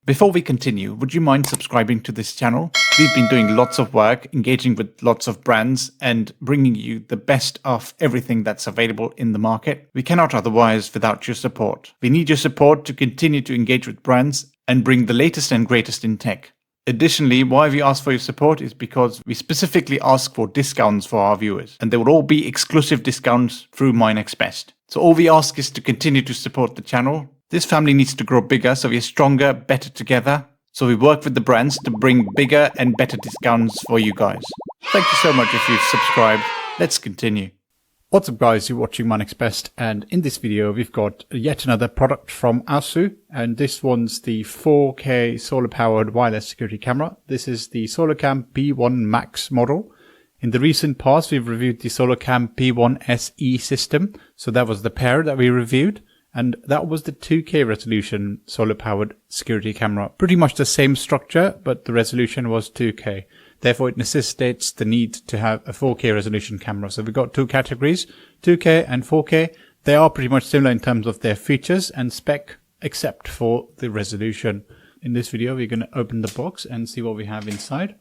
Before we continue, would you mind subscribing to this channel? We've been doing lots of work, engaging with lots of brands and bringing you the best of everything that's available in the market. We cannot otherwise without your support. We need your support to continue to engage with brands and bring the latest and greatest in tech. Additionally, why we ask for your support is because we specifically ask for discounts for our viewers, and they will all be exclusive discounts through MyNextBest. So all we ask is to continue to support the channel. This family needs to grow bigger, so we are stronger, better together. So we work with the brands to bring bigger and better discounts for you guys. Thank you so much if you've subscribed. Let's continue. What's up guys, you're watching MyNextBest, and in this video we've got yet another product from aosu, and this one's the 4K solar powered wireless security camera. This is the SolarCam P1 Max model. In the recent past we've reviewed the SolarCam P1 SE system, so that was the pair that we reviewed. And that was the 2K resolution solar powered security camera. Pretty much the same structure, but the resolution was 2K. Therefore, it necessitates the need to have a 4K resolution camera. So we've got two categories, 2K and 4K. They are pretty much similar in terms of their features and spec, except for the resolution. In this video, we're going to open the box and see what we have inside.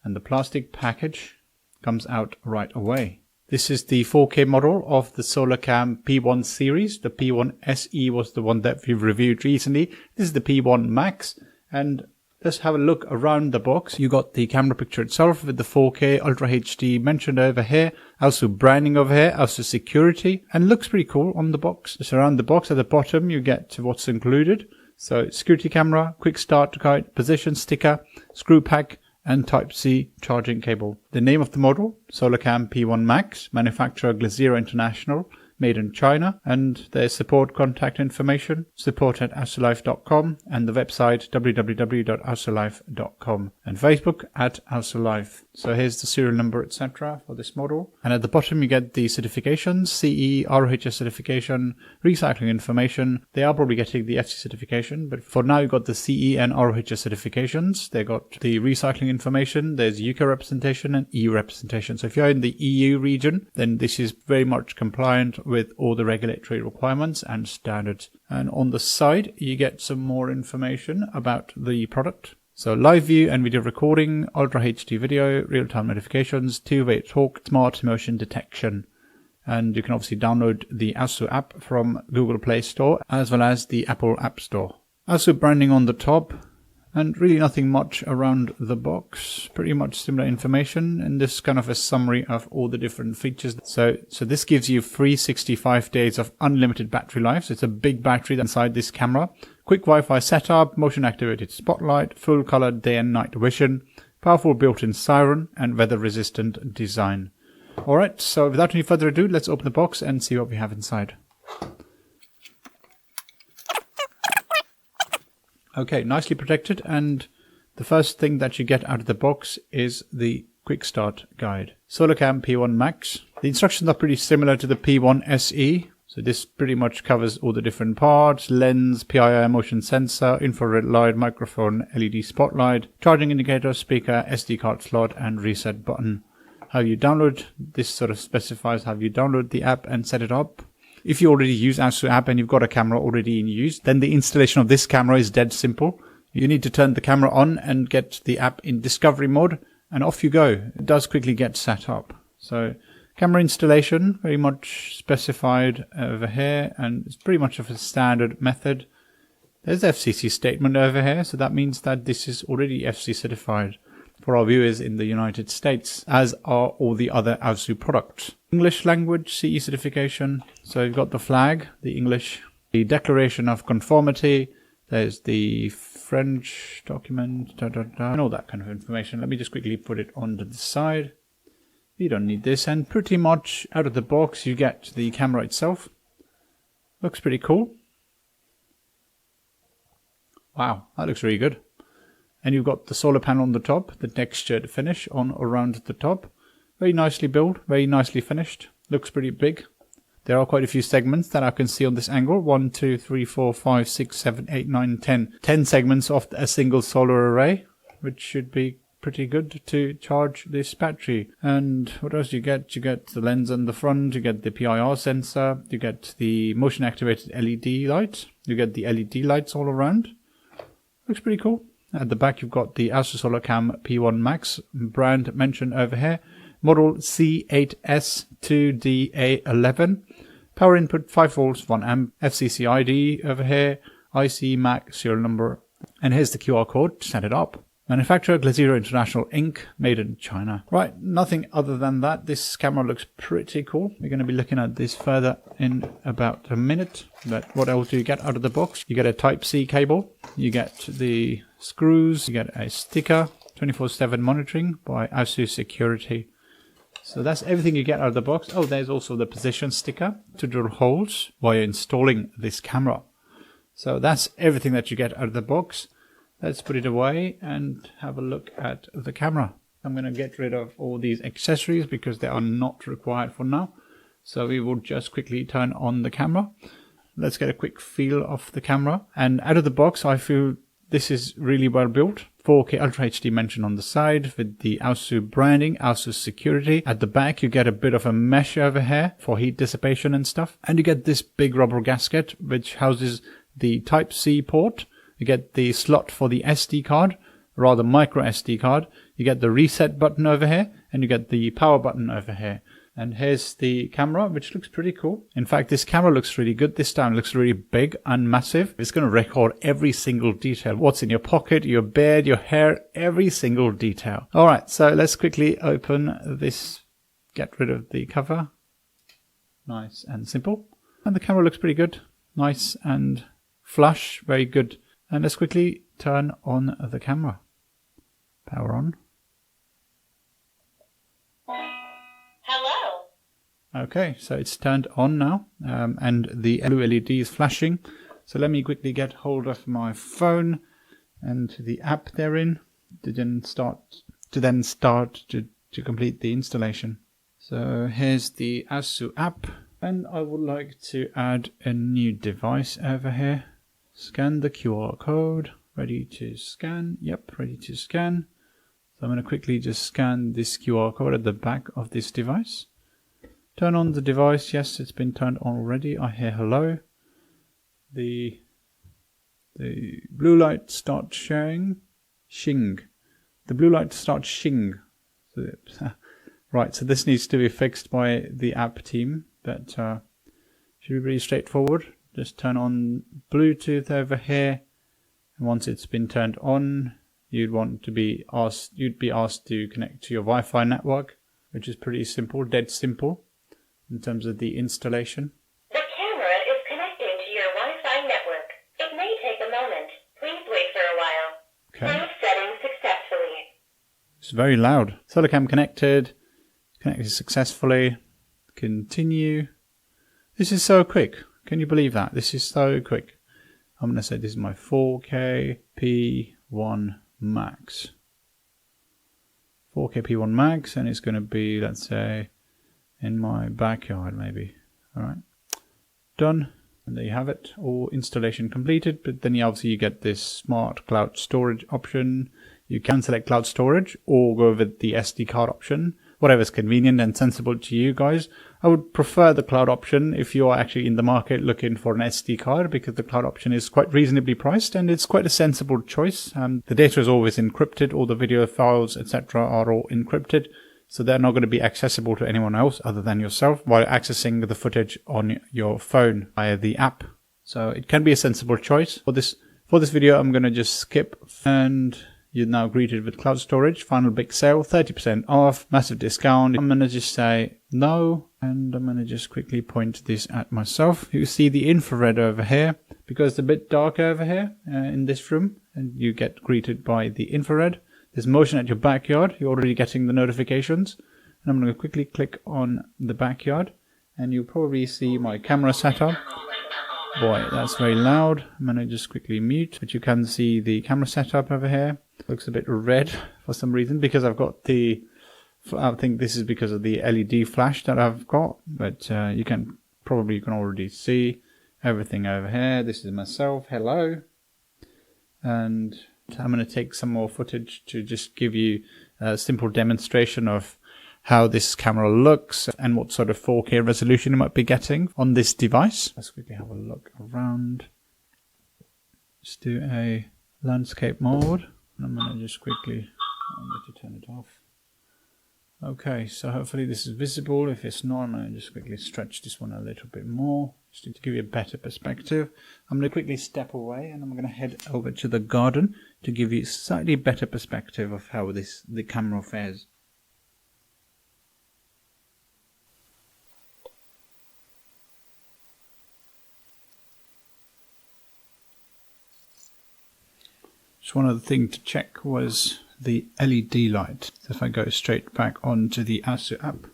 And the plastic package comes out right away. This is the 4K model of the SolarCam P1 series. The P1 SE was the one that we've reviewed recently. This is the P1 Max. And let's have a look around the box. You got the camera picture itself with the 4K Ultra HD mentioned over here. aosu branding over here. aosu security. And looks pretty cool on the box. Just around the box at the bottom you get what's included. So security camera, quick start guide, position sticker, screw pack, and Type-C charging cable. The name of the model, SolarCam P1 Max, manufacturer Glazera International, made in China, and their support contact information, support@aosulife.com, and the website www.aosulife.com, and Facebook @aosulife. So here's the serial number, etc. for this model. And at the bottom you get the certifications, CE, ROHS certification, recycling information. They are probably getting the FC certification, but for now you've got the CE and ROHS certifications. They got the recycling information, there's UK representation and EU representation. So if you're in the EU region, then this is very much compliant with all the regulatory requirements and standards. And on the side you get some more information about the product. So live view and video recording, Ultra HD video, real-time notifications, two-way talk, smart motion detection. And you can obviously download the aosu app from Google Play Store as well as the Apple App Store. aosu branding on the top. And really nothing much around the box, pretty much similar information, and this kind of a summary of all the different features. So this gives you 365 days of unlimited battery life. So it's a big battery inside this camera. Quick Wi-Fi setup, motion activated spotlight, full color day and night vision, powerful built-in siren, and weather resistant design. Alright, so without any further ado, let's open the box and see what we have inside. Okay, nicely protected, and the first thing that you get out of the box is the quick start guide. SolarCam P1 Max. The instructions are pretty similar to the P1 SE. So this pretty much covers all the different parts: lens, PIR motion sensor, infrared light, microphone, LED spotlight, charging indicator, speaker, SD card slot, and reset button. How you download, this sort of specifies how you download the app and set it up. If you already use aosu app and you've got a camera already in use, then the installation of this camera is dead simple. You need to turn the camera on and get the app in discovery mode, and off you go. It does quickly get set up. So camera installation, very much specified over here, and it's pretty much of a standard method. There's the FCC statement over here, so that means that this is already FC certified for our viewers in the United States, as are all the other aosu products. English language CE certification. So you've got the flag, the English, the declaration of conformity. There's the French document, and all that kind of information. Let me just quickly put it onto the side. You don't need this, and pretty much out of the box you get the camera itself. Looks pretty cool. Wow, that looks really good. And you've got the solar panel on the top, the textured finish on around the top. Very nicely built, very nicely finished. Looks pretty big. There are quite a few segments that I can see on this angle. 1, 2, 3, 4, 5, 6, 7, 8, 9, 10. 10 segments of a single solar array, which should be pretty good to charge this battery. And what else do you get? You get the lens on the front, you get the PIR sensor, you get the motion activated LED light, you get the LED lights all around. Looks pretty cool. At the back you've got the aosu SolarCam P1 Max brand mentioned over here. Model C8S2DA11. Power input 5 volts, 1 amp. FCC ID over here. IC MAC serial number. And here's the QR code to set it up. Manufacturer Glazero International Inc. Made in China. Right, nothing other than that. This camera looks pretty cool. We're going to be looking at this further in about a minute. But what else do you get out of the box? You get a Type-C cable. You get the screws. You get a sticker. 24/7 monitoring by aosu Security. So that's everything you get out of the box. Oh, there's also the position sticker to drill holes while you're installing this camera. So that's everything that you get out of the box. Let's put it away and have a look at the camera. I'm going to get rid of all these accessories because they are not required for now. So we will just quickly turn on the camera. Let's get a quick feel of the camera. And out of the box, I feel this is really well built. 4K Ultra HD mentioned on the side with the aosu branding, aosu Security. At the back, you get a bit of a mesh over here for heat dissipation and stuff. And you get this big rubber gasket, which houses the Type-C port. You get the slot for the SD card, rather micro SD card. You get the reset button over here, and you get the power button over here. And here's the camera, which looks pretty cool. In fact, this camera looks really good this time. It looks really big and massive. It's going to record every single detail. What's in your pocket, your beard, your hair, every single detail. All right, so let's quickly open this. Get rid of the cover. Nice and simple. And the camera looks pretty good. Nice and flush, very good. And let's quickly turn on the camera. Power on. Hello. Okay, so it's turned on now, and the blue LED is flashing. So let me quickly get hold of my phone and the app therein to then start to complete the installation. So here's the aosu app, and I would like to add a new device over here. Scan the QR code. Ready to scan. Yep, ready to scan. So I'm going to quickly just scan this QR code at the back of this device. Turn on the device. Yes, it's been turned on already. I hear hello. The blue light starts showing. Shing. The blue light starts shing. So, right, so this needs to be fixed by the app team. But should be pretty straightforward. Just turn on Bluetooth over here, and once it's been turned on, you'd be asked to connect to your Wi-Fi network, which is pretty simple, dead simple, in terms of the installation. The camera is connecting to your Wi-Fi network. It may take a moment. Please wait for a while. Okay. Save settings successfully. It's very loud. SolarCam connected successfully. Continue. This is so quick. Can you believe that? This is so quick. I'm going to say this is my 4K P1 Max. 4K P1 Max, and it's going to be, let's say, in my backyard maybe. Alright. Done. And there you have it. All installation completed. But then obviously you get this smart cloud storage option. You can select cloud storage or go with the SD card option. Whatever's convenient and sensible to you guys. I would prefer the cloud option if you are actually in the market looking for an SD card, because the cloud option is quite reasonably priced and it's quite a sensible choice. The data is always encrypted. All the video files, etc. are all encrypted. So they're not going to be accessible to anyone else other than yourself while accessing the footage on your phone via the app. So it can be a sensible choice. For this video, I'm going to just skip, and you're now greeted with cloud storage, final big sale, 30% off, massive discount. I'm going to just say no, and I'm going to just quickly point this at myself. You see the infrared over here, because it's a bit dark over here in this room, and you get greeted by the infrared. There's motion at your backyard. You're already getting the notifications. And I'm going to quickly click on the backyard, and you'll probably see my camera setup. Boy, that's very loud. I'm going to just quickly mute, but you can see the camera setup over here. Looks a bit red for some reason, because I've got I think this is because of the LED flash that I've got, but you can already see everything over here. This is myself, hello. And I'm going to take some more footage to just give you a simple demonstration of how this camera looks and what sort of 4K resolution you might be getting on this device. Let's quickly have a look around. Just do a landscape mode. I'm going to just quickly, I need to turn it off. Okay, so hopefully this is visible. If it's not, I'm going to just quickly stretch this one a little bit more, just to give you a better perspective. I'm going to quickly step away and I'm going to head over to the garden to give you a slightly better perspective of how the camera fares. So one other thing to check was the LED light. So if I go straight back onto the aosu app,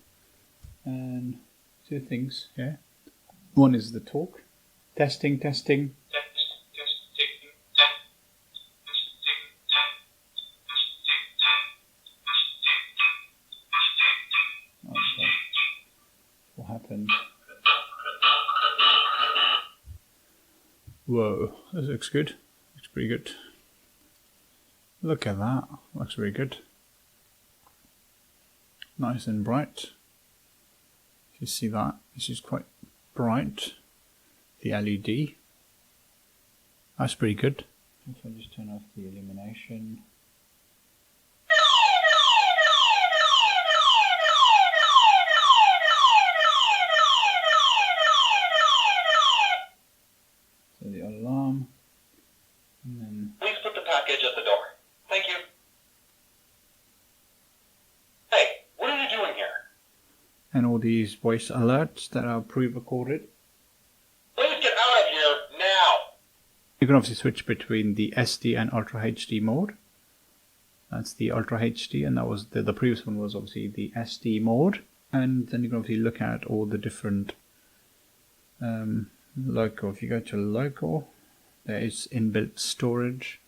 and two things here. One is the talk. Testing. Okay. What happened? Whoa, that looks good. Looks pretty good. Look at that, looks very good. Nice and bright. If you see that, this is quite bright. The LED. That's pretty good. If I just turn off the illumination. So the alarm. And then please put the package at the door. Thank you. Hey, what are you doing here? and all these voice alerts that are pre-recorded. Please get out of here now! You can obviously switch between the SD and Ultra HD mode. That's the Ultra HD, and that was the previous one was obviously the SD mode. And then you can obviously look at all the different local. If you go to local, there is inbuilt storage.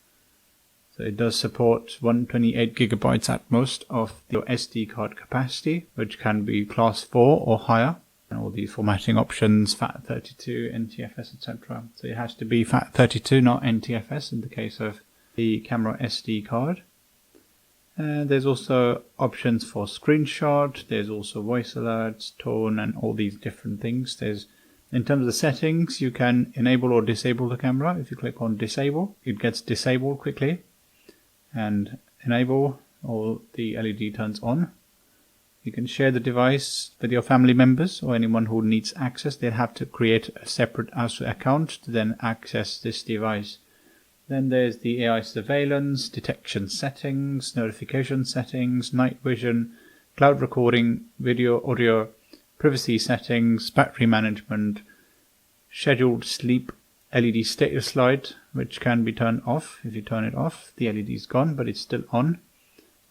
So it does support 128 gigabytes at most of your SD card capacity, which can be class 4 or higher. And all these formatting options, FAT32, NTFS, etc. So it has to be FAT32, not NTFS in the case of the camera SD card. And there's also options for screenshot. There's also voice alerts, tone, and all these different things. In terms of the settings, you can enable or disable the camera. If you click on disable, it gets disabled quickly. And enable, or the LED turns on. You can share the device with your family members or anyone who needs access. They'll have to create a separate aosu account to then access this device. Then there's the AI surveillance, detection settings, notification settings, night vision, cloud recording, video, audio, privacy settings, battery management, scheduled sleep, LED status light, which can be turned off. If you turn it off, the LED is gone, but it's still on.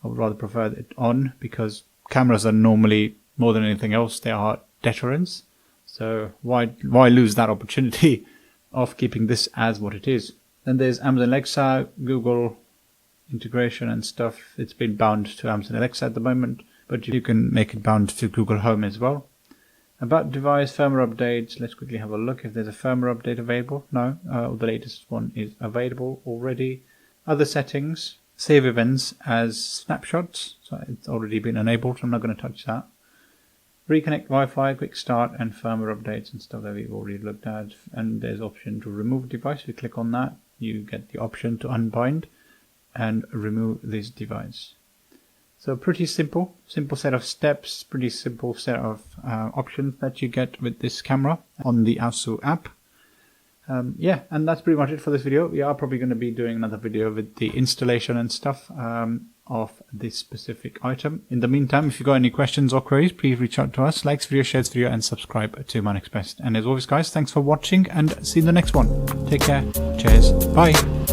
I would rather prefer it on because cameras are normally, more than anything else, they are deterrents. So why lose that opportunity of keeping this as what it is? Then there's Amazon Alexa, Google integration and stuff. It's been bound to Amazon Alexa at the moment, but you can make it bound to Google Home as well. About device firmware updates, let's quickly have a look if there's a firmware update available. No, the latest one is available already. Other settings, save events as snapshots, so it's already been enabled, so I'm not going to touch that. Reconnect Wi-Fi, quick start, and firmware updates and stuff that we've already looked at. And there's option to remove device. If you click on that, you get the option to unbind and remove this device. So pretty simple set of steps, pretty simple set of options that you get with this camera on the aosu app. Yeah, and that's pretty much it for this video. We are probably going to be doing another video with the installation and stuff of this specific item. In the meantime, if you've got any questions or queries, please reach out to us. Like this video, share this video, and subscribe to MyNextBest. And as always, guys, thanks for watching, and see you in the next one. Take care. Cheers. Bye.